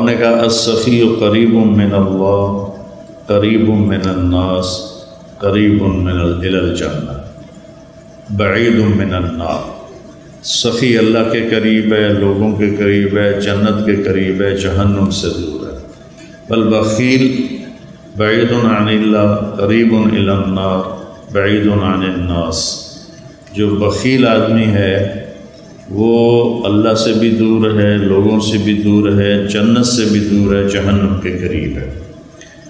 آپ نے کہا السخی قریب من اللہ قریب من الناس قریب من الی الجنہ بعید من النار۔ سخی اللہ کے قریب ہے، لوگوں کے قریب ہے، جنت کے قریب ہے، جہنم سے دور ہے۔ والبخیل بعید عن اللہ قریب الی النار بعید عن الناس۔ جو بخیل آدمی ہے وہ اللہ سے بھی دور ہے، لوگوں سے بھی دور ہے، جنت سے بھی دور ہے، جہنم کے قریب ہے۔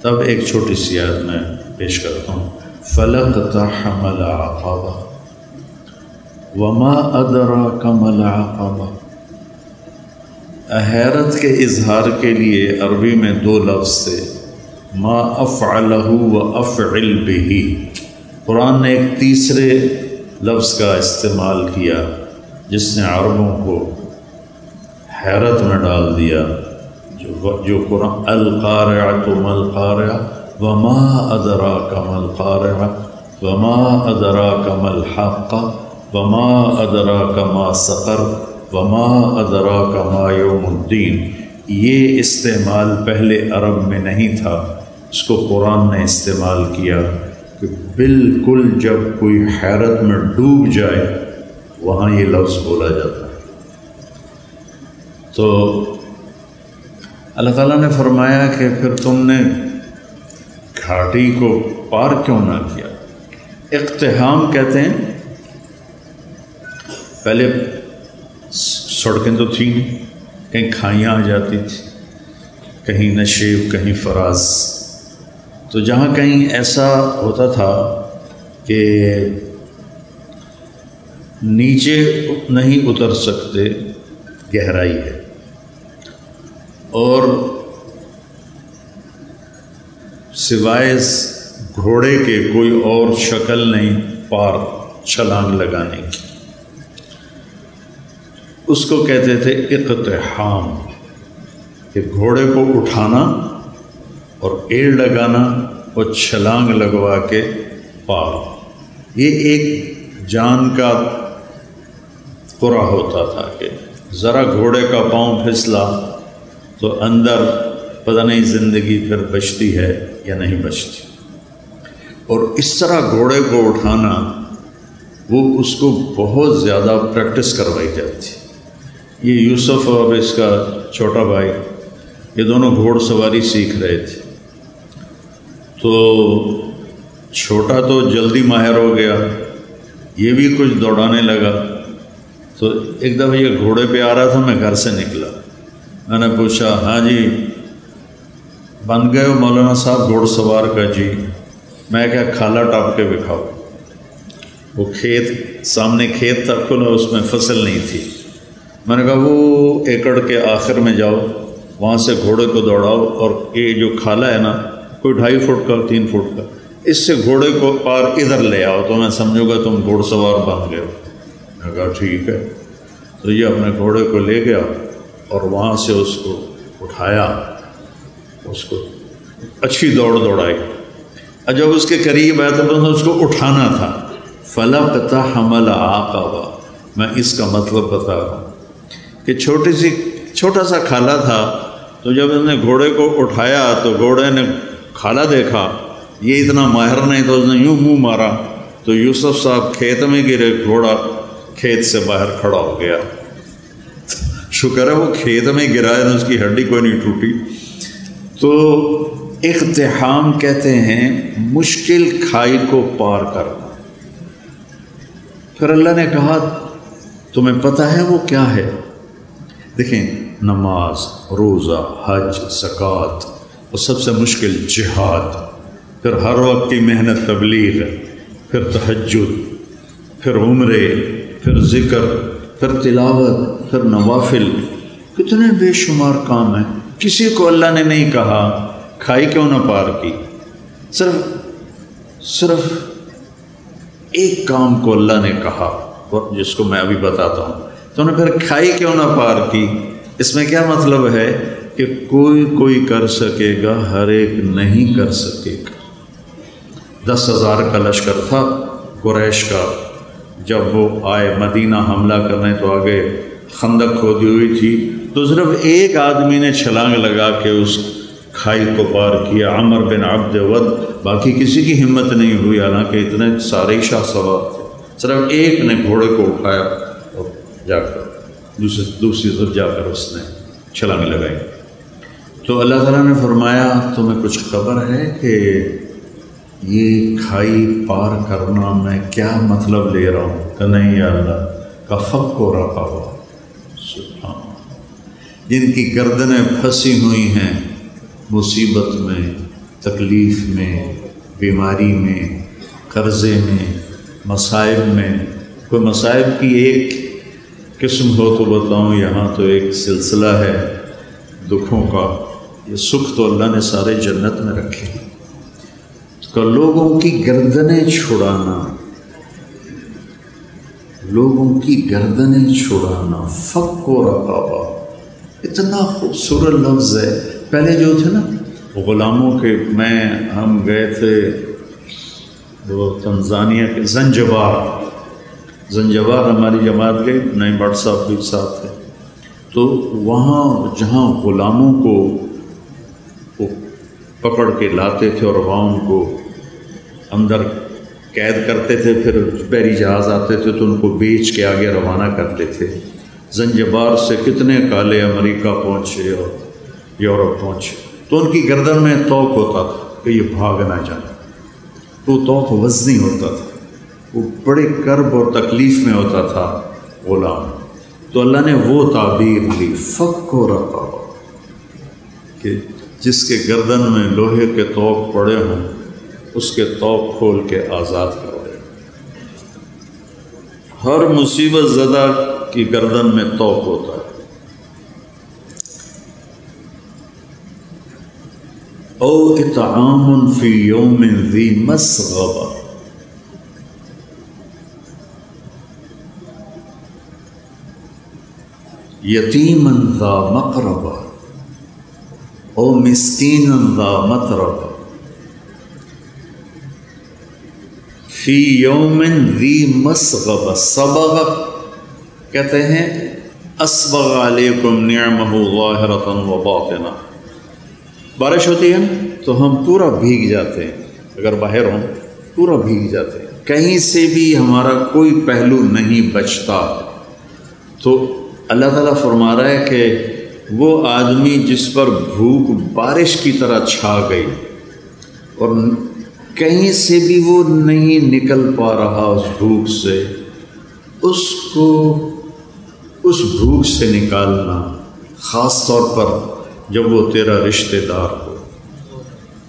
تب ایک چھوٹی سی آیت میں پیش کرتا ہوں، فَلَقْتَحَمَ الْعَقَبَةَ وَمَا أَدْرَاكَ مَا الْعَقَبَةُ۔ حیرت کے اظہار کے لیے عربی میں دو لفظ تھے، ما افعلہ و افعل بہ۔ قرآن نے ایک تیسرے لفظ کا استعمال کیا جس نے عربوں کو حیرت میں ڈال دیا، جو قرآن القارعۃ ما القارعۃ وما ادراک ما القارعۃ وما ادراک ما الحاقۃ وما ادراک ما سقر وما ادراک ما یوم الدین۔ یہ استعمال پہلے عرب میں نہیں تھا، اس کو قرآن نے استعمال کیا کہ بالکل جب کوئی حیرت میں ڈوب جائے وہاں یہ لفظ بولا جاتا ہے۔ تو اللہ تعالیٰ نے فرمایا کہ پھر تم نے گھاٹی کو پار کیوں نہ کیا؟ اقتحام کہتے ہیں، پہلے سڑکیں تو تھیں نہیں، کہیں کھائیاں آ جاتی تھی، کہیں نشیب کہیں فراز۔ تو جہاں کہیں ایسا ہوتا تھا کہ نیچے نہیں اتر سکتے، گہرائی ہے، اور سوائے گھوڑے کے کوئی اور شکل نہیں پار چھلانگ لگانے کی، اس کو کہتے تھے اقتحام، کہ گھوڑے کو اٹھانا اور ایڑ لگانا اور چھلانگ لگوا کے پار۔ یہ ایک جان کا قرہ ہوتا تھا کہ ذرا گھوڑے کا پاؤں پھسلا تو اندر پتہ نہیں زندگی پھر بچتی ہے یا نہیں بچتی۔ اور اس طرح گھوڑے کو اٹھانا، وہ اس کو بہت زیادہ پریکٹس کروائی جاتی۔ یہ یوسف اور اس کا چھوٹا بھائی، یہ دونوں گھوڑ سواری سیکھ رہے تھے، تو چھوٹا تو جلدی ماہر ہو گیا، یہ بھی کچھ دوڑانے لگا۔ تو ایک دفعہ یہ گھوڑے پہ آ رہا تھا، میں گھر سے نکلا، میں نے پوچھا ہاں جی بن گئے ہو مولانا صاحب گھوڑ سوار کا؟ جی۔ میں کہا کھالا ٹاپ کے دکھاؤ۔ وہ کھیت سامنے کھیت تھا کھلا، اس میں فصل نہیں تھی۔ میں نے کہا وہ ایکڑ کے آخر میں جاؤ، وہاں سے گھوڑے کو دوڑاؤ، اور یہ جو کھالا ہے نا کوئی 2.5 فٹ کا 3 فٹ کا، اس سے گھوڑے کو پار ادھر لے آؤ تو میں سمجھوں گا تم گھوڑ سوار بن گئے ہو۔ میں نے کہا ٹھیک ہے۔ تو یہ اپنے گھوڑے کو لے گیا اور وہاں سے اس کو اٹھایا، اس کو اچھی دوڑائی، اور جب اس کے قریب آیا تو اس کو اٹھانا تھا۔ فَلَقْتَحَمَ الْعَقَبَةَ، میں اس کا مطلب بتا رہا ہوں کہ چھوٹا سا کھالا تھا، تو جب اس نے گھوڑے کو اٹھایا تو گھوڑے نے کھالا دیکھا یہ اتنا ماہر نہیں، تو اس نے یوں منہ مارا تو یوسف صاحب کھیت میں گرے، گھوڑا کھیت سے باہر کھڑا ہو گیا۔ شکر ہے وہ کھیت میں گرا ہے، اس کی ہڈی کوئی نہیں ٹوٹی۔ تو اقتحام کہتے ہیں مشکل کھائی کو پار کرنا۔ پھر اللہ نے کہا تمہیں پتہ ہے وہ کیا ہے؟ دیکھیں، نماز، روزہ، حج، زکوٰۃ، اور سب سے مشکل جہاد، پھر ہر وقت کی محنت تبلیغ، پھر تہجد، پھر عمرے، پھر ذکر، پھر تلاوت، پھر نوافل، کتنے بے شمار کام ہیں۔ کسی کو اللہ نے نہیں کہا کھائی کیوں نہ پار کی، صرف ایک کام کو اللہ نے کہا، جس کو میں ابھی بتاتا ہوں۔ تو انہیں پھر کھائی کیوں نہ پار کی، اس میں کیا مطلب ہے کہ کوئی کر سکے گا، ہر ایک نہیں کر سکے گا۔ 10,000 کا لشکر تھا قریش کا، جب وہ آئے مدینہ حملہ کرنے تو آگے خندق کھودی ہوئی تھی، تو صرف ایک آدمی نے چھلانگ لگا کے اس کھائی کو پار کیا، عمر بن عبد ود، باقی کسی کی ہمت نہیں ہوئی، حالانکہ اتنے سارے شاہ سوار تھے، صرف ایک نے گھوڑے کو اٹھایا اور جا کر دوسری طرف جا کر اس نے چھلانگ لگائی۔ تو اللہ تعالیٰ نے فرمایا تمہیں کچھ خبر ہے کہ یہ کھائی پار کرنا میں کیا مطلب لے رہا ہوں؟ کہ نہیں یا اللہ، کا فک کو رکھا ہوا، سبحان، جن کی گردنیں پھنسی ہوئی ہیں مصیبت میں، تکلیف میں، بیماری میں، قرضے میں، مصائب میں۔ کوئی مصائب کی ایک قسم ہو تو بتاؤں، یہاں تو ایک سلسلہ ہے دکھوں کا۔ یہ سکھ تو اللہ نے سارے جنت میں رکھے، تو لوگوں کی گردنیں چھڑانا، لوگوں کی گردنیں چھڑانا، فک و رقابہ، اتنا خوبصورت لفظ ہے۔ پہلے جو تھے نا غلاموں کے، ہم گئے تھے وہ تنزانیہ کے زنجبار ہماری جماعت گئی، نئی بٹ صاحب بھی ساتھ تھے، تو وہاں جہاں غلاموں کو وہ پکڑ کے لاتے تھے اور وہاں ان کو اندر قید کرتے تھے، پھر بحری جہاز آتے تھے تو ان کو بیچ کے آگے روانہ کرتے تھے۔ زنجبار سے کتنے کالے امریکہ پہنچے اور یورپ پہنچے، تو ان کی گردن میں توق ہوتا تھا کہ یہ بھاگ نہ جائیں، تو توق وزنی ہوتا تھا، وہ بڑے کرب اور تکلیف میں ہوتا تھا غلام۔ تو اللہ نے وہ تعبیر لی، فک و رقابہ، کہ جس کے گردن میں لوہے کے توق پڑے ہوں اس کے توق کھول کے آزاد کرو۔ ہر مصیبت زدہ کی گردن میں توق ہوتا ہے۔ او اطعام فی یوم ذی مسغبہ، یتیما ذا مقربہ، او مسکینا ذا متربہ، فی یوم ذی مسغبہ۔ صبغ کہتے ہیں اسبغ علیکم نعمہ ظاہرۃ و باطنہ۔ بارش ہوتی ہے تو ہم پورا بھیگ جاتے ہیں، اگر باہر ہوں پورا بھیگ جاتے ہیں، کہیں سے بھی ہمارا کوئی پہلو نہیں بچتا۔ تو اللہ تعالیٰ فرما رہا ہے کہ وہ آدمی جس پر بھوک بارش کی طرح چھا گئی اور کہیں سے بھی وہ نہیں نکل پا رہا اس بھوک سے، اس کو اس بھوک سے نکالنا، خاص طور پر جب وہ تیرا رشتہ دار ہو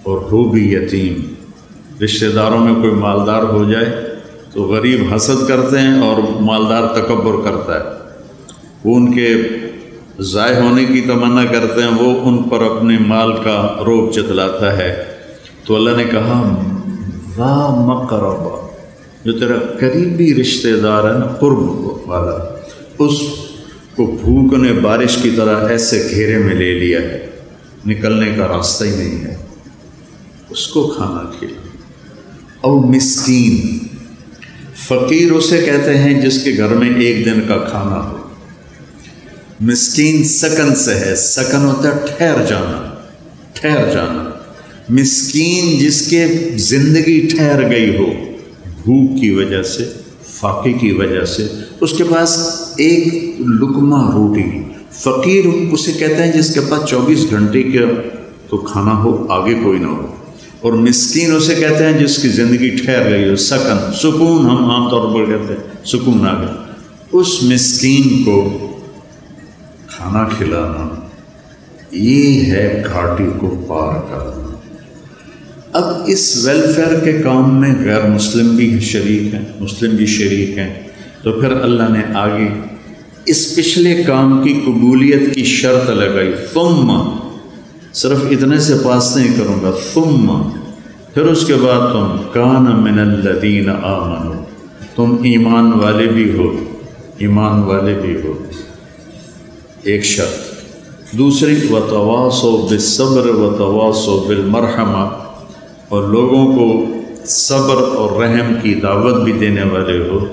اور ہو بھی یتیم۔ رشتہ داروں میں کوئی مالدار ہو جائے تو غریب حسد کرتے ہیں اور مالدار تکبر کرتا ہے، وہ ان کے ضائع ہونے کی تمنا کرتے ہیں، وہ ان پر اپنے مال کا روب جتلاتا ہے۔ تو اللہ نے کہا ذا مقربہ، جو تیرا قریبی رشتہ دار ہے نا، قرب والا، اس کو بھوک نے بارش کی طرح ایسے گھیرے میں لے لیا ہے، نکلنے کا راستہ ہی نہیں ہے، اس کو کھانا کھلا۔ اور مسکین، فقیر اسے کہتے ہیں جس کے گھر میں ایک دن کا کھانا ہو۔ مسکین سکن سے ہے، سکن ہوتا ہے ٹھہر جانا، ٹھہر جانا۔ مسکین جس کے زندگی ٹھہر گئی ہو بھوک کی وجہ سے، فاقے کی وجہ سے، اس کے پاس ایک لقمہ روٹی۔ فقیر اسے کہتے ہیں جس کے پاس 24 گھنٹے کا تو کھانا ہو، آگے کوئی نہ ہو۔ اور مسکین اسے کہتے ہیں جس کی زندگی ٹھہر گئی ہو، سکن، سکون ہم عام طور پر کہتے ہیں، سکون آ گیا۔ اس مسکین کو کھانا کھلانا، یہ ہے گھاٹی کو پار کرنا۔ اب اس ویلفیئر کے کام میں غیر مسلم بھی شریک ہیں، مسلم بھی شریک ہیں، تو پھر اللہ نے آگے اس پچھلے کام کی قبولیت کی شرط لگائی، ثم، صرف اتنے سے پاس نہیں کروں گا، ثم، پھر اس کے بعد تم کان من الذین آمنوا، تم ایمان والے بھی ہو، ایمان والے بھی ہو، ایک شرط۔ دوسری وتواصوا بالصبر وتواصوا بالمرحمہ، اور لوگوں کو صبر اور رحم کی دعوت بھی دینے والے ہو۔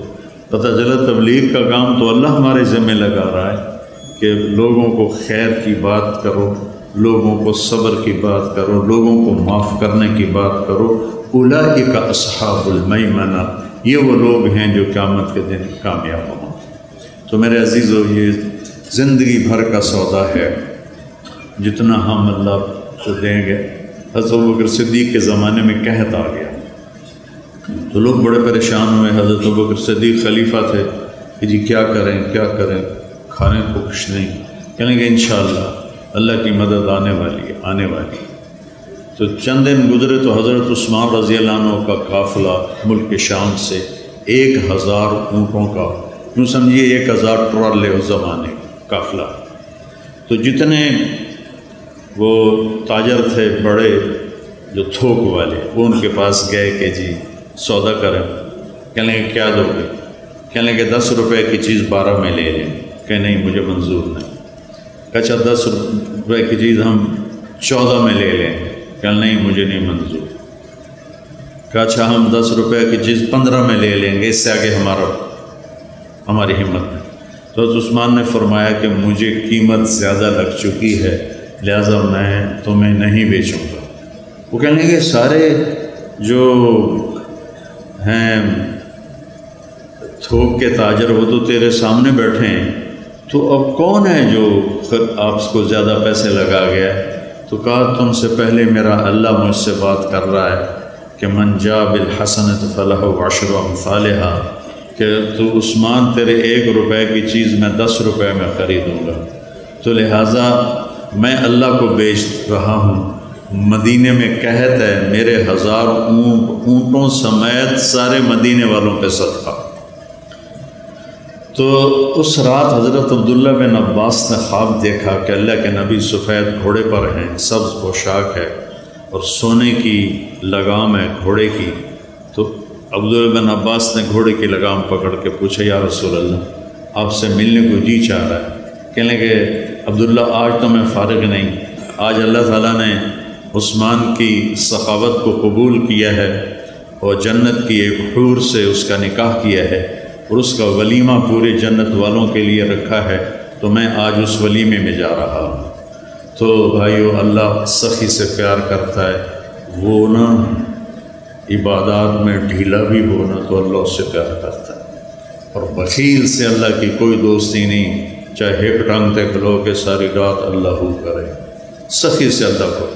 پتہ چلا تبلیغ کا کام تو اللہ ہمارے ذمہ لگا رہا ہے، کہ لوگوں کو خیر کی بات کرو، لوگوں کو صبر کی بات کرو، لوگوں کو معاف کرنے کی بات کرو۔ اولئک اصحاب المیمنہ، یہ وہ لوگ ہیں جو قیامت کے دن کامیاب ہوں۔ تو میرے عزیزو، یہ زندگی بھر کا سودا ہے، جتنا ہم اللہ کو دیں گے۔ حضرت ابوبکر صدیق کے زمانے میں قحط آ گیا تو لوگ بڑے پریشان ہوئے۔ حضرت ابوبکر صدیق خلیفہ تھے کہ جی کیا کریں کیا کریں، کھانے کو کچھ نہیں۔ کہنے کہ انشاءاللہ اللہ کی مدد آنے والی ہے آنے والی ہے۔ تو چند دن گزرے تو حضرت عثمان رضی اللہ عنہ کا قافلہ ملک شام سے 1000 اونٹوں کا، یوں سمجھیے 1000 ٹرالے اس زمانے کا قافلہ۔ تو جتنے وہ تاجر تھے بڑے جو تھوک والے، وہ ان کے پاس گئے کہ جی سودا کریں۔ کہنے کہ کیا دو گے؟ کہنے کہ 10 روپے کی چیز 12 میں لے لیں۔ کہ نہیں مجھے منظور نہیں۔ اچھا 10 روپے کی چیز ہم 14 میں لے لیں۔ کہ نہیں مجھے نہیں منظور۔ کہ اچھا ہم 10 روپے کی چیز 15 میں لے لیں گے، اس سے آگے ہماری ہمت نہیں۔ تو حضرت عثمان نے فرمایا کہ مجھے قیمت زیادہ لگ چکی ہے، لہذا میں تمہیں نہیں بیچوں گا۔ وہ کہنے کہ سارے جو ہیں تھوک کے تاجر وہ تو تیرے سامنے بیٹھے ہیں، تو اب کون ہے جو آپ کو زیادہ پیسے لگا گیا ہے؟ تو کہا تم سے پہلے میرا اللہ مجھ سے بات کر رہا ہے کہ من جاء بالحسنۃ فلہ عشر امثالھا، کہ تو عثمان تیرے 1 روپے کی چیز میں 10 روپے میں خریدوں گا۔ تو لہٰذا میں اللہ کو بیچ رہا ہوں۔ مدینے میں قحط ہے، میرے 1000 اونٹوں سمیت سارے مدینے والوں پہ صدقہ۔ تو اس رات حضرت عبداللہ بن عباس نے خواب دیکھا کہ اللہ کے نبی سفید گھوڑے پر ہیں، سبز پوشاک ہے اور سونے کی لگام ہے گھوڑے کی۔ تو عبداللہ بن عباس نے گھوڑے کی لگام پکڑ کے پوچھا یا رسول اللہ آپ سے ملنے کو جی چاہ رہا ہے۔ کہنے کہ عبداللہ آج تو میں فارغ نہیں، آج اللہ تعالیٰ نے عثمان کی سخاوت کو قبول کیا ہے اور جنت کی ایک حور سے اس کا نکاح کیا ہے اور اس کا ولیمہ پورے جنت والوں کے لیے رکھا ہے، تو میں آج اس ولیمے میں جا رہا ہوں۔ تو بھائیو، اللہ سخی سے پیار کرتا ہے، وہ نا عبادات میں ڈھیلا بھی ہونا تو اللہ اس سے پیار کرتا ہے، اور بخیل سے اللہ کی کوئی دوستی نہیں، چاہے ہک ٹانگتے کھلو کے ساری رات اللہ ہو کرے، سخی سے اللہ کو